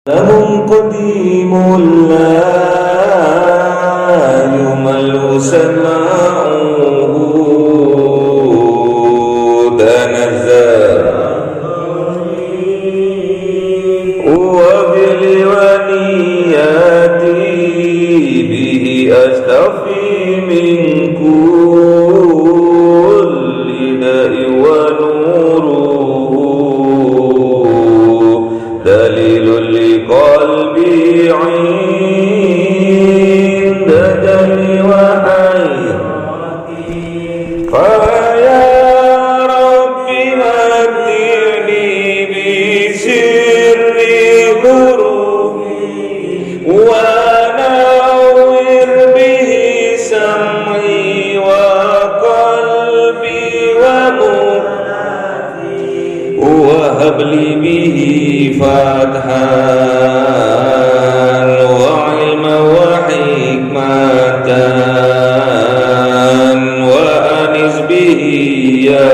لهم قديم لا يمل سماعه تنزل وبالونيات به أستفي من كل داء ونوره دليل لقلبي عند جل وحي فيا رب متعني بسر حروفي ونور به سمعي وقلبي وهب لي به فتحا وعلما وحكمة وأنس به يا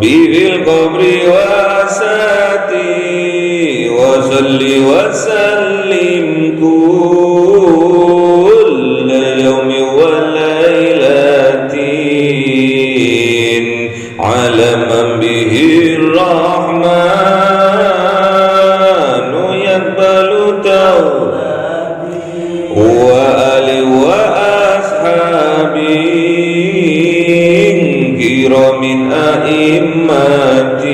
بالقبر وساتي وصل وسلم كل يوم وليلة على من به الرحمن يقبل توبتي وآل وأصحابي كرام أئمة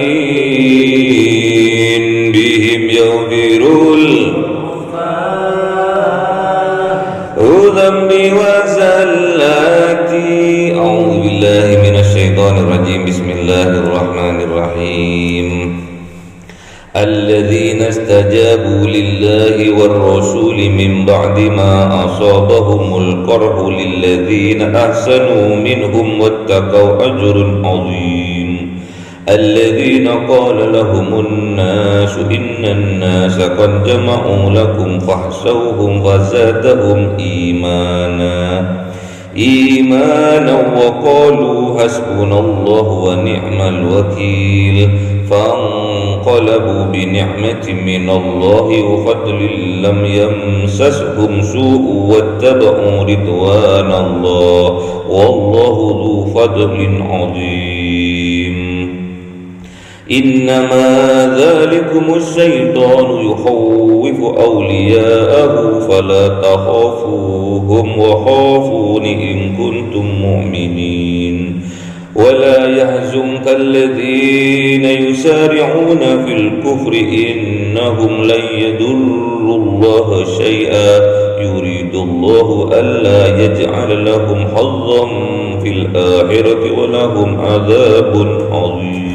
بهم يغفر الذنب وزلاتي. أعوذ بالله من الشيطان الرجيم. بسم الله الرحمن الرحيم. الذين استجابوا لله والرسول من بعد ما أصابهم القرح للذين أحسنوا منهم واتقوا أجر عظيم. الذين قال لهم الناس إن الناس قد جمعوا لكم فاحشوهم فزادهم إيمانا وقالوا حسبنا الله ونعم الوكيل فانقلبوا بنعمة من الله وفضل لم يمسسهم سوء واتبعوا رضوان الله والله ذو فضل عظيم. إنما ذلكم الشيطان يخوف أولياءه فلا تخافوهم وخافون إن كنتم مؤمنين. ولا يحزنك الذين يسارعون في الكفر إنهم لن يضروا الله شيئا يريد الله ألا يجعل لهم حظا في الآخرة ولهم عذاب عظيم.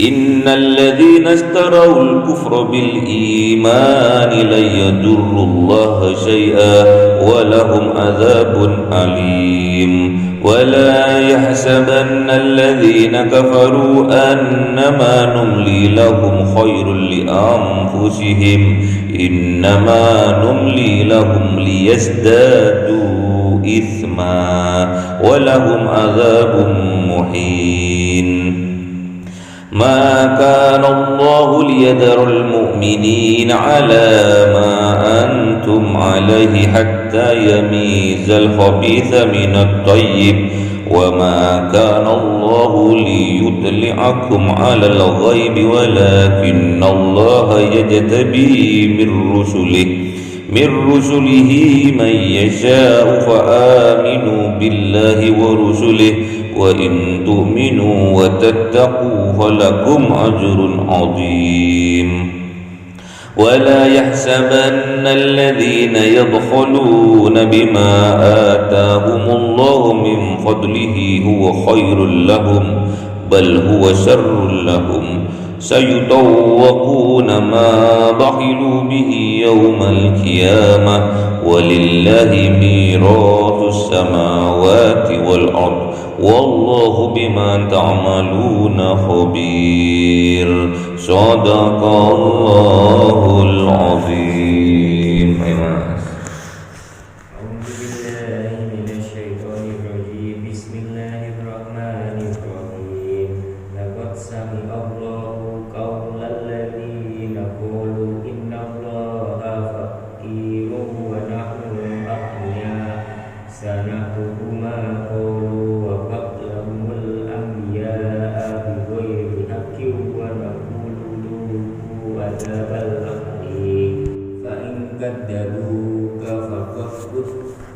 إن الذين اشتروا الكفر بالإيمان لن يضروا الله شيئا ولهم عذاب أليم. ولا يحسبن الذين كفروا أنما نملي لهم خير لأنفسهم إنما نملي لهم ليزدادوا إثما ولهم عذاب محين. ما كان الله ليذر المؤمنين على ما أنتم عليه حتى يميز الخبيث من الطيب وما كان الله ليطلعكم على الغيب ولكن الله يجتبي من رسله من يشاء فآمنوا بالله ورسله وإن تؤمنوا وتتقوا فلكم أجر عظيم. ولا يحسبن الذين يبخلون بما آتاهم الله من فضله هو خير لهم بل هو شر لهم سيطوقون ما بخلوا به يوم القيامة ولله ميراث السماوات والأرض والله بما تعملون خبير. صدق الله العظيم. أعوذ بالله من الشيطان الرجيم. بسم الله الرحمن الرحيم. لقد سمع الله سنكتب ما قالوا وقتلهم الأنبياء بغير حق ونقول ذوقوا عذاب الحريق فإن كذبوك فقد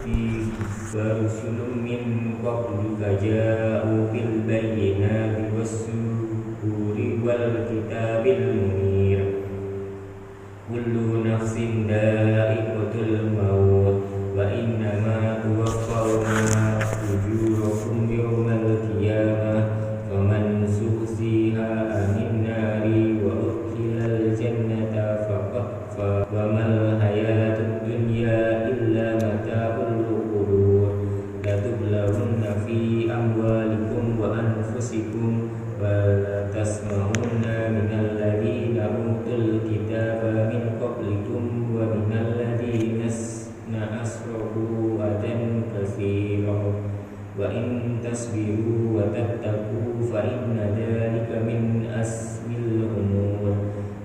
كذب رسل من قبلك جاءوا بالبينات والزبور والكتاب المنير كل نفس ذائقة الموت وإنما توفون أجوركم يوم القيامة فمن زحزح عن النار وأدخل الجنة فقد فاز وما الحياة الدنيا إلا متاع الغرور لتبلغن في أموالكم وأنفسكم ولتسمعن من الذين أوتوا الكتاب من قبلكم ومن الذين أشركوا أذى كثيرا وإن تصبروا وتتقوا فإن ذلك من أزم الأمور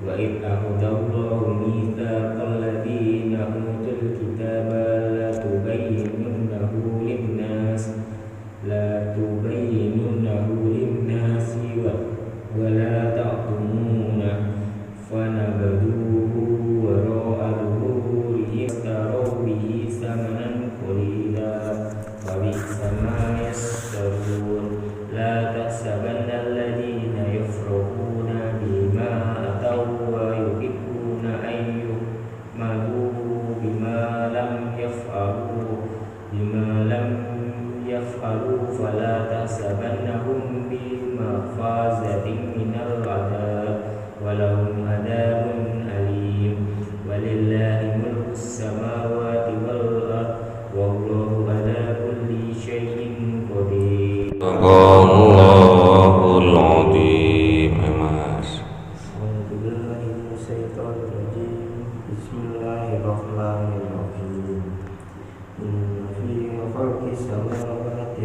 وإذ أخذ الله ميثاق الذين أوتوا الكتاب لتبيننه للناس ولا تكتمونه فنبذوه وراء ظهورهم واشتروا به ثمنا قليلا فبئس ما يشترون لا تحسبن الذين يفرحون بما أتوا ويحبون أن يحمدوا بما لم يفعلوا فلا تحسبنهم بمفازة من العذاب ولهم عذاب أليم ولله ملك السماوات والأرض والله على كل شيء قدير. Allahul Azim. Mas. A'udzubillahi minasyaitonir rajim. Bismillahirrahmanirrahim. Inna fi khalqis samawati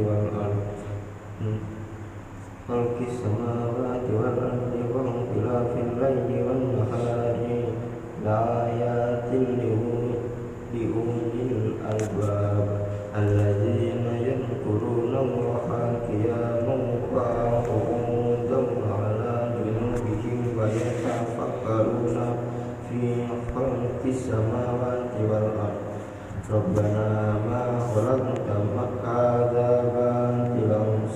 wal ardi wa ikhtilafil laili wan nahari laayatin liulil albab alladzina yadhkuruna Allaha qiyaman wa qu'udan wa 'ala junubihim wa yatafakkaruna fi khalqis samawati wal ardi Rabbana ma khalaqta hadza batilan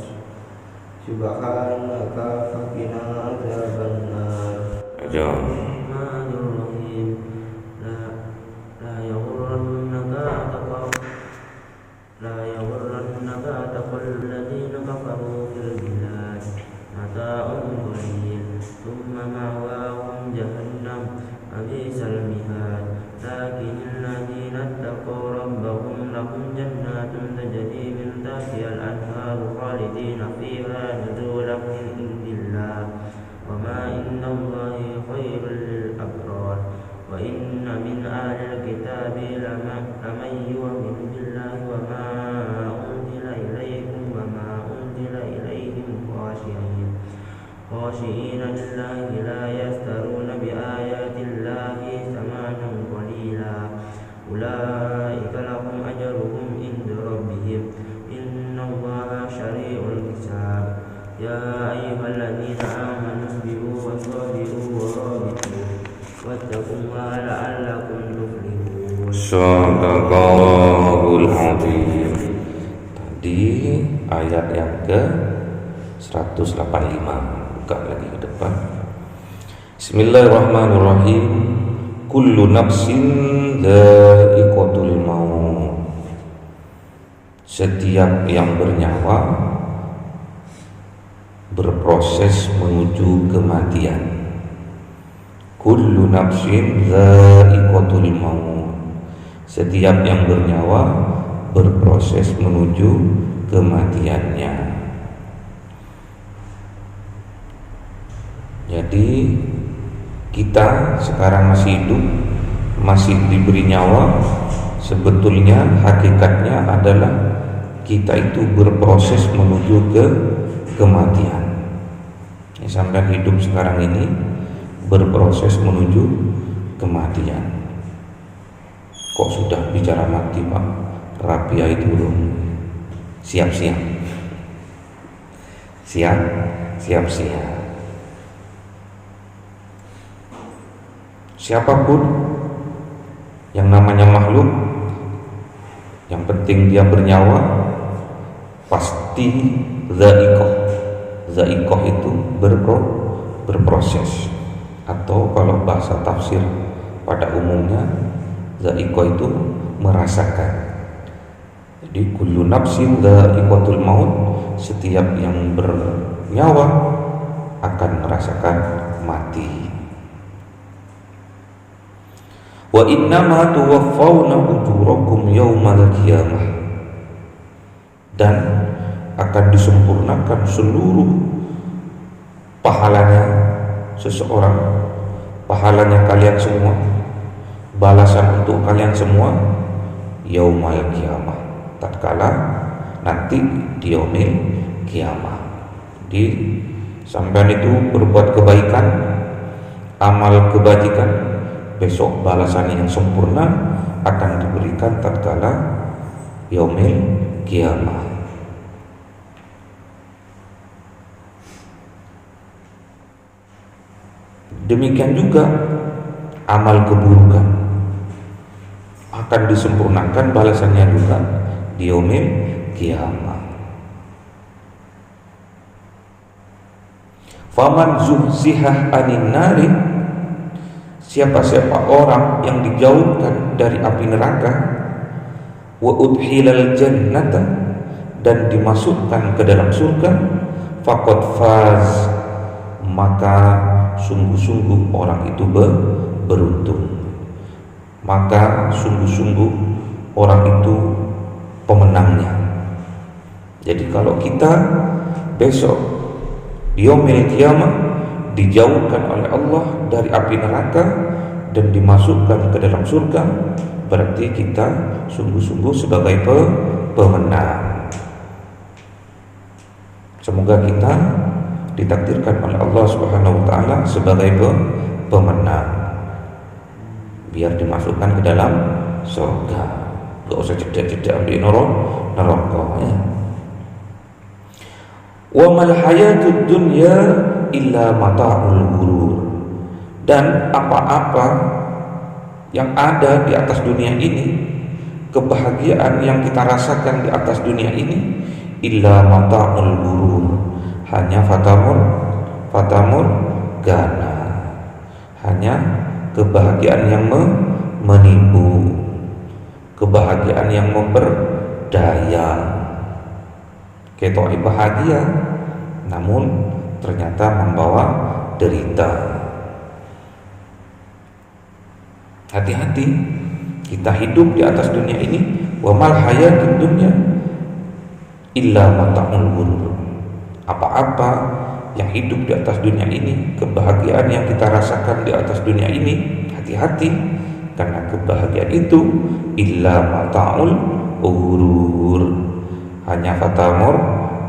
subhanaka faqina adzabannar. Bismillahirrahmanirrahim. La yaghurrannaka taqallubul ladzina kafaru fil bilad mata'un qalil thumma ma'wahum jahannam abisal mihad lakinnal ladzina taqaw rabbahum lahum jannatun tajri min tahtiha al-anharu khalidina fiha nuzulan min indillah wa ma indallahi khairul lil abrar wa inna min ahlil kitabi laman yu'minu billahi wa ma unzila ilaykum wa ma unzila ilayhim khashi'ina lillahi la yashtaruna bi ayati llahi thamanan qalila ulaika lahum ajruhum inda rabbihim innallaha syari'ul hisab ya ayyuhalladzina amanu sabiru wa sabiru wa rabitu wattaqullaha la'allakum tuflihun. Shadaqallahul Azim. Tadi ayat yang ke 185. Buka lagi ke depan. Bismillahirrahmanirrahim. Kullu nafsin dha'iqatul maut. Setiap yang bernyawa berproses menuju kematian. Kullu nafsin dha'iqatul maut. Setiap yang bernyawa berproses menuju kematiannya. Jadi kita sekarang masih hidup, masih diberi nyawa. Sebetulnya hakikatnya adalah kita itu berproses menuju ke kematian. Sampai hidup sekarang ini berproses menuju kematian. Kok sudah bicara mati, Pak? rapia itu belum siap-siap. Siap-siap. Siapapun yang namanya makhluk, yang penting dia bernyawa, pasti za'iqah. Za'iqah itu berproses, atau kalau bahasa tafsir pada umumnya, za'iqah itu merasakan. Jadi kullu nafsin dha'iqatul maut, setiap yang bernyawa akan merasakan mati. Wa innama tuwaffawna ujurakum yaumal qiyamah, dan akan disempurnakan seluruh pahalanya seseorang, pahalanya kalian semua, balasan untuk kalian semua yaumal qiyamah, tatkala nanti di yaumil qiyamah. Jadi sampean itu berbuat kebaikan, amal kebajikan, besok balasan yang sempurna akan diberikan tatkala yaumil qiyamah. Demikian juga amal keburukan akan disempurnakan balasannya juga di yaumil qiyamah. Faman zuhzihah anin nari, siapa-siapa orang yang dijauhkan dari api neraka, wa udhilal jannata, dan dimasukkan ke dalam surga, faqad faz, maka sungguh-sungguh orang itu beruntung. Maka sungguh-sungguh orang itu pemenangnya. Jadi kalau kita besok di yaumil qiyamah dijauhkan oleh Allah dari api neraka dan dimasukkan ke dalam surga, berarti kita sungguh-sungguh sebagai pemenang. Semoga kita ditakdirkan oleh Allah Subhanahu wa taala sebagai pemenang, biar dimasukkan ke dalam surga. Gak usah jeda-jeda ambil neraka ya. Wa mal hayatud dunya illa mata'ul ghurur, dan apa-apa yang ada di atas dunia ini, kebahagiaan yang kita rasakan di atas dunia ini, illa mata'ul ghurur, hanya fatamur gana, hanya kebahagiaan yang menipu, kebahagiaan yang memperdaya. Ketok bahagia namun ternyata membawa derita. Hati-hati, kita hidup di atas dunia ini, wa mal hayatud dunya illa mata'ul ghurur. Apa-apa yang hidup di atas dunia ini, kebahagiaan yang kita rasakan di atas dunia ini, hati-hati, karena kebahagiaan itu illa mata'ul ghurur, hanya fatamur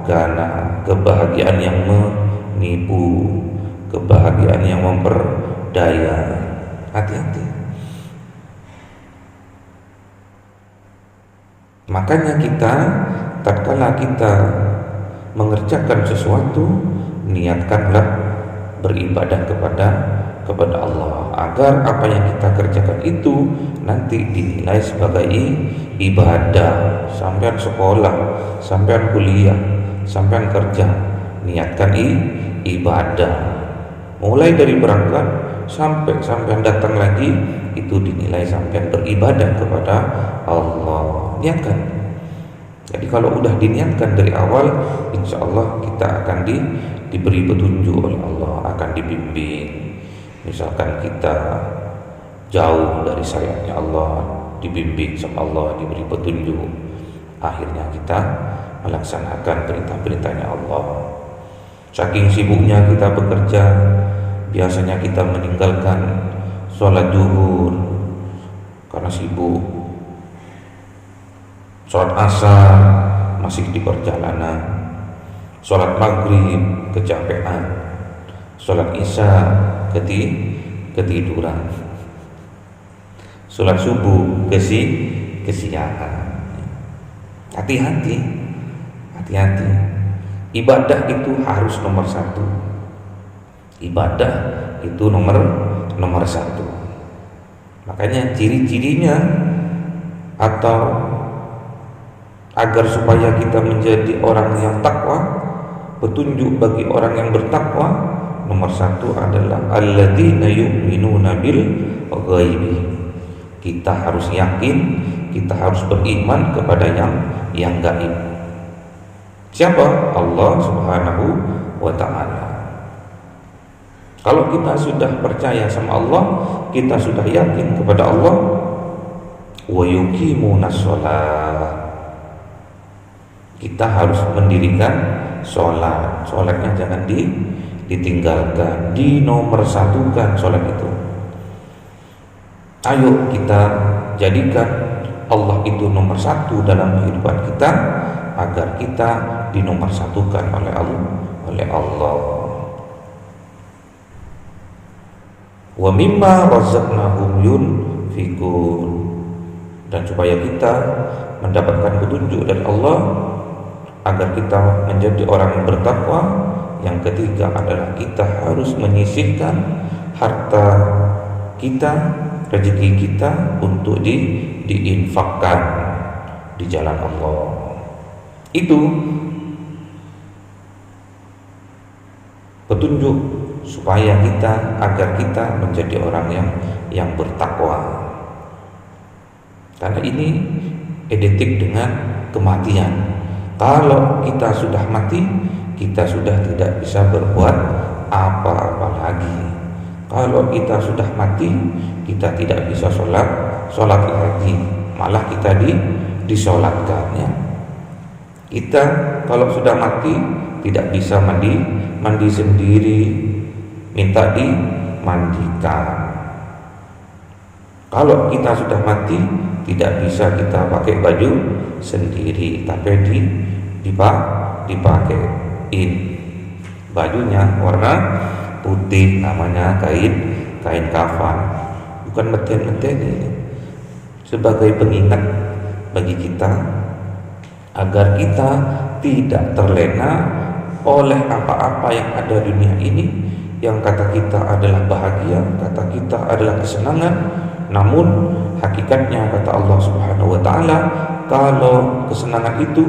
gana, kebahagiaan yang menipu, kebahagiaan yang memperdaya. Hati-hati. Makanya kita tatkala kita mengerjakan sesuatu, niatkanlah beribadah kepada Allah, agar apa yang kita kerjakan itu nanti dinilai sebagai ibadah. Sampean sekolah, sampean kuliah, sampean kerja, niatkan ibadah. Mulai dari berangkat sampai sampean datang lagi, itu dinilai sampean beribadah kepada Allah. Niatkan. Jadi kalau udah diniatkan dari awal, insya Allah kita akan diberi petunjuk oleh Allah, akan dibimbing. Misalkan kita jauh dari syariatnya Allah, dibimbing sama Allah, diberi petunjuk, akhirnya kita melaksanakan perintah-perintahnya Allah. Saking sibuknya kita bekerja, biasanya kita meninggalkan sholat zuhur karena sibuk. Sholat asar masih di perjalanan, sholat maghrib kecapean, sholat isya ketiduran, sholat subuh kesiangan. Hati-hati, hati-hati. Ibadah itu harus nomor satu. Ibadah itu nomor satu. Makanya ciri-cirinya atau agar supaya kita menjadi orang yang takwa, petunjuk bagi orang yang bertakwa, nomor satu adalah alladzina yu'minuna bil ghaibi. Kita harus yakin, kita harus beriman kepada yang gaib. Siapa? Allah Subhanahu wa ta'ala. Kalau kita sudah percaya sama Allah, kita sudah yakin kepada Allah, wa yuqimunas shalah. Kita harus mendirikan sholat. Sholatnya jangan ditinggalkan, dinomorsatukan sholat itu. Ayo kita jadikan Allah itu nomor satu dalam kehidupan kita, agar kita dinomorsatukan oleh Allah. Wa mimma razaqnahum yunfiqun. Dan supaya kita mendapatkan petunjuk dari Allah, agar kita menjadi orang yang bertakwa, yang ketiga adalah kita harus menyisihkan harta kita, rezeki kita untuk diinfakkan di jalan Allah. Itu petunjuk supaya agar kita menjadi orang yang bertakwa. Karena ini identik dengan kematian. Kalau kita sudah mati, kita sudah tidak bisa berbuat apa-apa lagi. Kalau kita sudah mati, kita tidak bisa sholat lagi, malah kita disolatkan ya. Kita kalau sudah mati tidak bisa mandi sendiri, minta dimandikan. Kalau kita sudah mati, tidak bisa kita pakai baju sendiri, tapi dipakein bajunya warna putih, namanya kain kafan. Bukan meten-meten ini, sebagai pengingat bagi kita agar kita tidak terlena oleh apa-apa yang ada di dunia ini, yang kata kita adalah bahagia, kata kita adalah kesenangan. Namun hakikatnya kata Allah Subhanahu wa ta'ala, kalau kesenangan itu,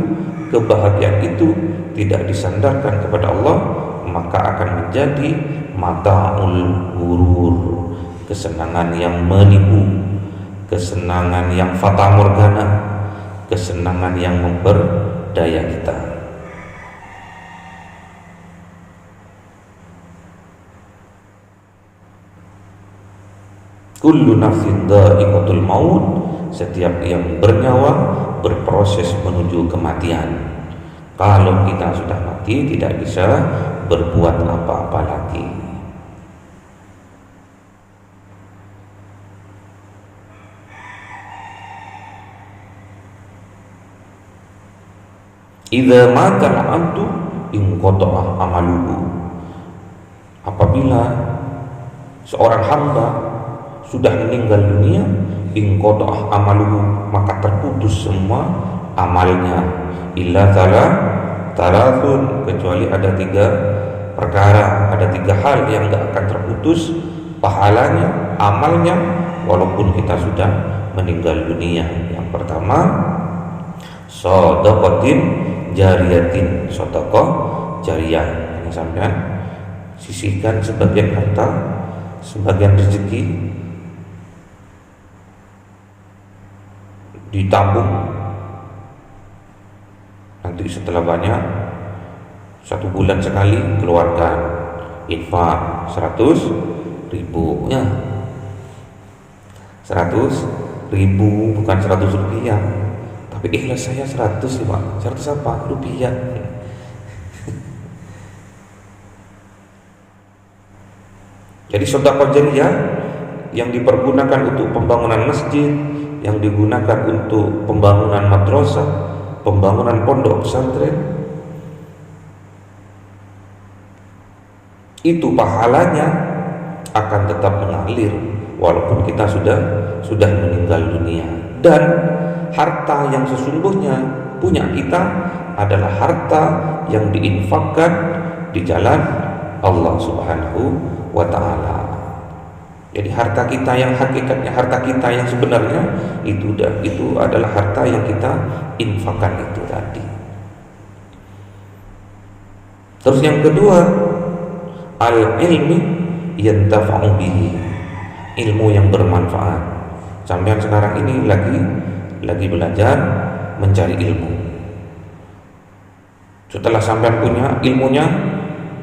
kebahagiaan itu tidak disandarkan kepada Allah, maka akan menjadi mata'ul ghurur, kesenangan yang menipu, kesenangan yang fata morgana, kesenangan yang memperdaya kita. Kullu nafsin dha'iqatul maut, setiap yang bernyawa berproses menuju kematian. Kalau kita sudah mati, tidak bisa berbuat apa-apa lagi. Idza mata al-'abdu inqata'a amaluhu. Apabila seorang hamba sudah meninggal dunia, inqata'a amaluhu, maka terputus semua amalnya. Illa thalathun, kecuali ada 3 perkara, ada 3 hal yang enggak akan terputus pahalanya, amalnya, walaupun kita sudah meninggal dunia. Yang pertama, shadaqatin jariyatin, sedekah jariyah. Ini sampean sisihkan sebagian harta, sebagian rezeki, ditabung. Nanti setelah banyak, 1 bulan sekali keluarkan infak 100.000 ya. 100.000 bukan 100 rupiah. Tapi ikhlas saya 100 ya Pak. 100 apa? Rupiah. Jadi sedekah jariyah yang dipergunakan untuk pembangunan masjid, yang digunakan untuk pembangunan madrasah, pembangunan pondok pesantren, itu pahalanya akan tetap mengalir walaupun kita sudah meninggal dunia. Dan harta yang sesungguhnya punya kita adalah harta yang diinfakkan di jalan Allah Subhanahu wa ta'ala. Jadi harta kita yang hakikatnya, harta kita yang sebenarnya itu adalah harta yang kita infakkan itu tadi. Terus yang kedua, al-ilmi yantafa'u bihi, ilmu yang bermanfaat. Sampean sekarang ini lagi belajar mencari ilmu. Setelah sampean punya ilmunya,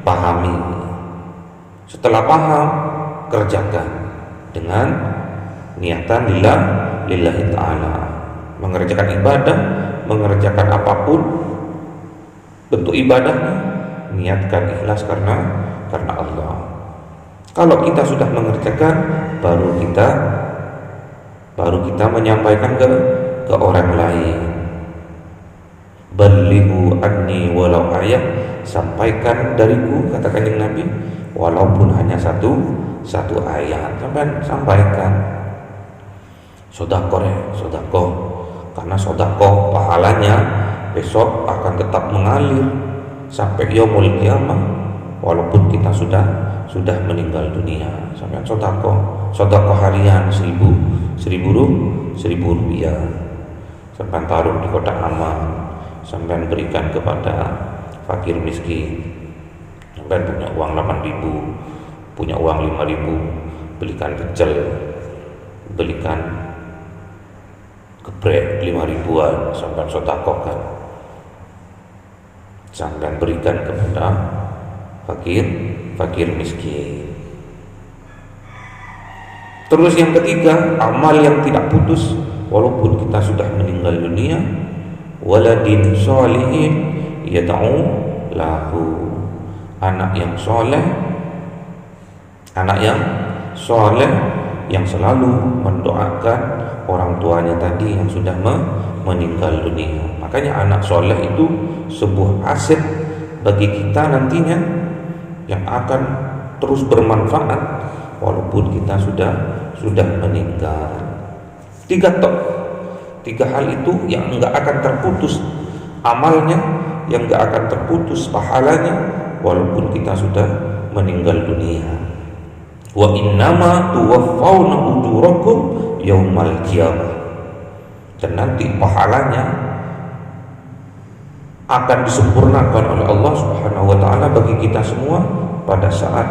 pahami. Setelah paham, kerjakan dengan niatan lillahi ta'ala. Mengerjakan ibadah, mengerjakan apapun bentuk ibadahnya, niatkan ikhlas karena Allah. Kalau kita sudah mengerjakan, baru kita menyampaikan ke orang lain. Balighu anni walau ayat, sampaikan dariku, kata Kanjeng Nabi, walaupun hanya satu ayat, sampaikan. Sedekah, karena sedekah pahalanya besok akan tetap mengalir sampai yaumul qiyamah, walaupun kita sudah meninggal dunia. Sampai sedekah harian 1.000 rupiah, sampai taruh di kotak amal, sampai berikan kepada fakir miskin. Sampai punya uang 8.000, punya uang 5.000, belikan pecel, belikan geprek 5.000-an, sampai sedekahkan, sampai berikan kepada fakir miskin. Terus yang ketiga, amal yang tidak putus walaupun kita sudah meninggal dunia, waladin sholihin yad'u lahu, anak yang soleh yang selalu mendoakan orang tuanya tadi yang sudah meninggal dunia. Makanya anak soleh itu sebuah aset bagi kita nantinya yang akan terus bermanfaat walaupun kita sudah meninggal. Tiga hal itu yang enggak akan terputus amalnya, yang enggak akan terputus pahalanya walaupun kita sudah meninggal dunia. Wa innama tuwaffawna ujurakum yaumal qiyamah, dan nanti pahalanya akan disempurnakan oleh Allah Subhanahu wa ta'ala bagi kita semua pada saat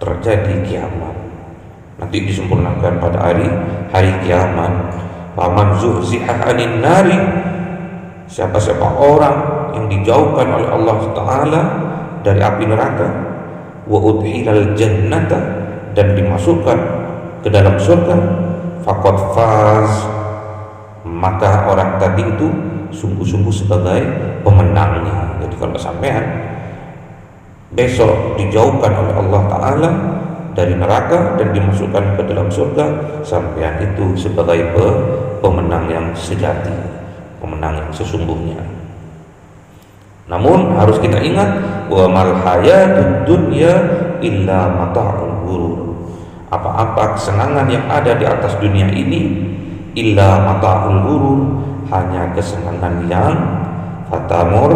terjadi kiamat. Nanti disempurnakan pada hari kiamat. Faman zuhziha 'anil nari, siapa orang yang dijauhkan oleh Allah Ta'ala dari api neraka, wa udkhilal jannata, dan dimasukkan ke dalam surga, faqad faz, maka orang tadi itu sungguh-sungguh sebagai pemenangnya. Jadi kalau sampean besok dijauhkan oleh Allah Ta'ala dari neraka dan dimasukkan ke dalam surga, sampean itu sebagai pemenang yang sejati, pemenang yang sesungguhnya. Namun harus kita ingat, wa mal hayatud dunya illa mata'ul ghurur, apa-apa kesenangan yang ada di atas dunia ini illa mata'ul ghurur, hanya kesenangan yang fatamur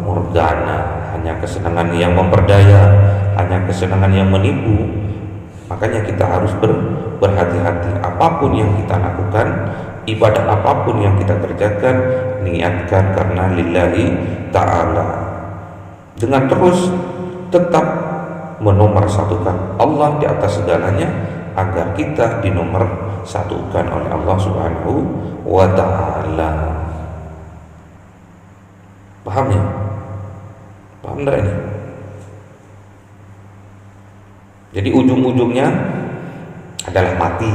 morgana, hanya kesenangan yang memperdaya, hanya kesenangan yang menipu. Makanya kita harus berhati-hati. Apapun yang kita lakukan, ibadah apapun yang kita kerjakan, niatkan karena lillahi ta'ala, dengan terus tetap menomorsatukan Allah di atas segalanya, agar kita dinomorsatukan oleh Allah Subhanahu wa ta'ala. Paham ya? Paham enggak ini? Jadi ujung-ujungnya adalah mati.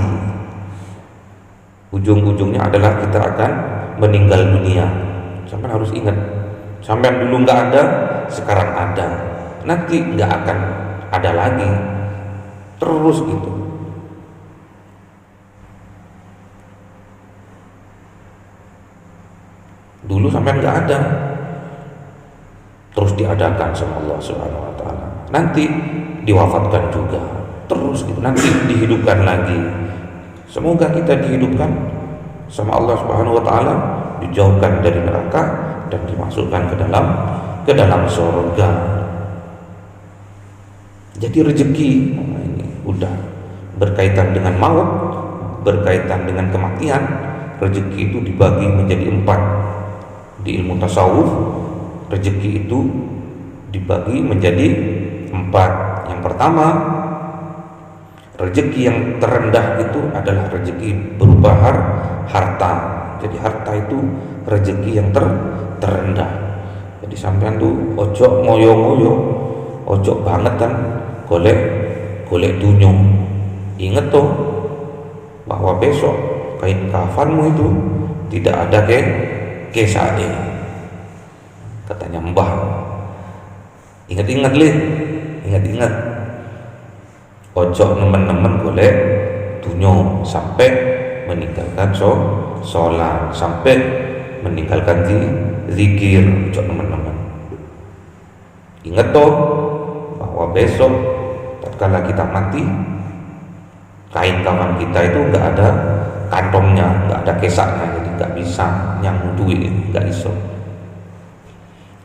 Ujung-ujungnya adalah kita akan meninggal dunia. Sampai harus ingat, sampai dulu nggak ada, sekarang ada, nanti nggak akan ada lagi, terus gitu. Dulu sampai nggak ada, terus diadakan sama Allah Subhanahu wa ta'ala. Nanti diwafatkan juga, terus gitu. Nanti dihidupkan lagi. Semoga kita dihidupkan sama Allah Subhanahu wa ta'ala dijauhkan dari neraka dan dimasukkan ke dalam surga. Jadi rezeki ini udah berkaitan dengan maut, berkaitan dengan kematian. Rezeki itu dibagi menjadi 4. Di ilmu tasawuf, rezeki itu dibagi menjadi 4. Yang pertama, rezeki yang terendah itu adalah rezeki berupa harta. Jadi harta itu rezeki yang terendah. Jadi sampean tuh ojo ngoyo-ngoyo, ojo bangetan golek dunyo. Ingat tuh bahwa besok kain kafanmu itu tidak ada kesae. Katanya Mbah. Ingat-ingat lih, ingat-ingat. Ojo nemen-nemen golek dunyo sampai meninggalkan sholat, sampai meninggalkan zikir. Ojo nemen-nemen. Ingat toh bahwa besok tatkala kita mati, kain kafan kita itu nggak ada kantongnya, nggak ada kesaknya, jadi nggak bisa nyambung duit, nggak iso.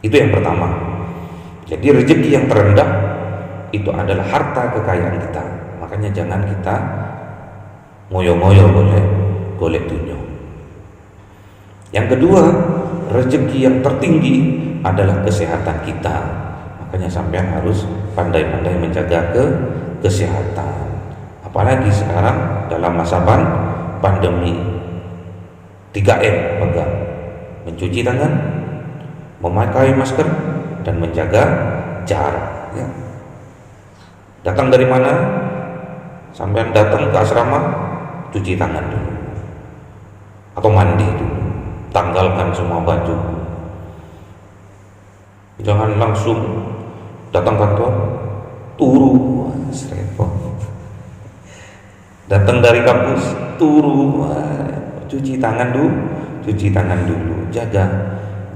Itu yang pertama. Jadi rezeki yang terendah itu adalah harta kekayaan kita. Makanya jangan kita ngoyo-ngoyo golek dunia. Yang kedua, rezeki yang tertinggi adalah kesehatan kita. Makanya sampean harus pandai-pandai menjaga kesehatan. Apalagi sekarang dalam masa pandemi. 3M pegang: mencuci tangan, memakai masker, dan menjaga jarak. Ya. Datang dari mana? Sampean datang ke asrama, cuci tangan dulu, atau mandi dulu, tanggalkan semua baju. Jangan langsung datang kantor, turu, repot. Datang dari kampus, turu, cuci tangan dulu, jaga,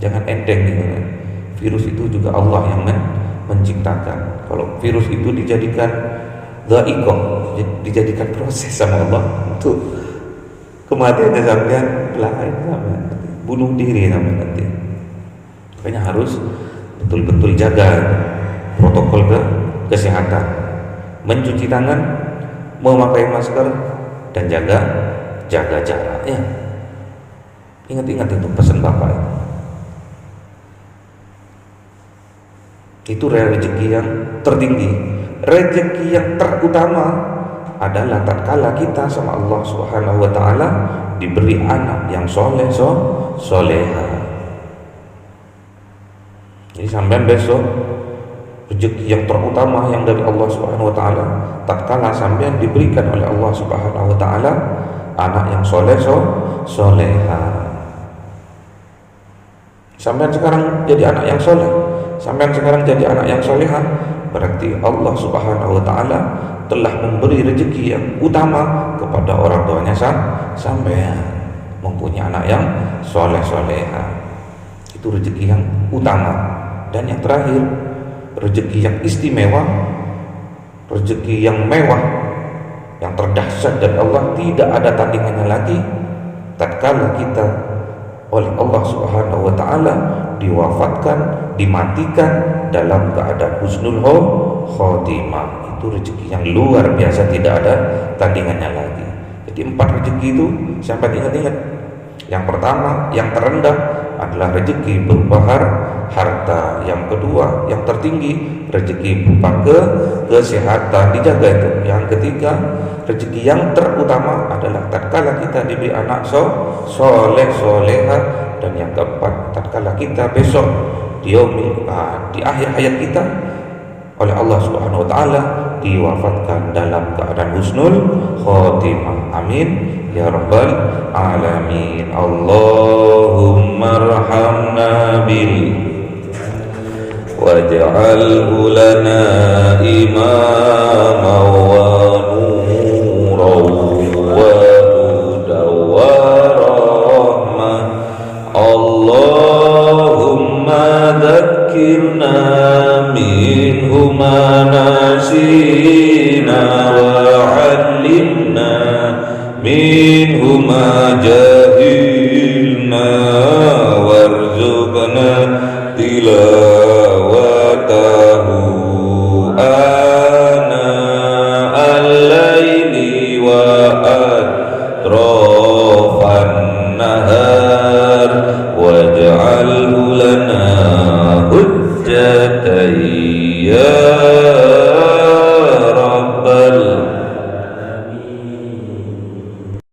jangan enteng gitu. Virus itu juga Allah yang menciptakan. Kalau virus itu dijadikan dha'iqah, dijadikan proses sama Allah untuk kematiannya sampean lain, bunuh diri sampean nanti. Makanya harus betul-betul jaga protokol kesehatan, mencuci tangan, memakai masker, dan jaga jarak ya. Ingat-ingat itu pesan Bapak. Itu rezeki yang tertinggi. Rezeki yang terutama adalah tatkala kita sama Allah Subhanahu wa taala diberi anak yang soleha. Jadi sampai besok rezeki yang terutama yang dari Allah Subhanahu wa taala tatkala sampean diberikan oleh Allah Subhanahu wa taala anak yang soleha. Sampean sekarang jadi anak yang soleh, sampean sekarang jadi anak yang soleha, berarti Allah Subhanahu wa taala telah memberi rezeki yang utama kepada orang tuanya sampean, mempunyai anak yang soleha. Itu rezeki yang utama. Dan yang terakhir, rezeki yang istimewa, rezeki yang mewah, yang terdahsyat dari Allah, tidak ada tandingannya lagi tatkala kita oleh Allah Subhanahu wa taala diwafatkan, dimatikan dalam keadaan husnul khotimah. Itu rezeki yang luar biasa, tidak ada tandingannya lagi. Jadi 4 rezeki itu sampai ingat-ingat. Yang pertama, yang terendah adalah rezeki berupa harta. Yang kedua, yang tertinggi, rezeki berupa kesehatan, dijaga itu. Yang ketiga, rezeki yang terutama adalah tatkala kita diberi anak soleha. Dan yang keempat, tatkala kita besok di akhir hayat kita oleh Allah Subhanahu wa taala diwafatkan dalam keadaan husnul khotimah. Amin ya rabbal alamin. Allahumma arhamna bil waj'alhu lana imama wa nuran wa hudan wa rahmah. Allahumma dhakkirna minhu ma nasina wa 'allimna min منهما جاهلنا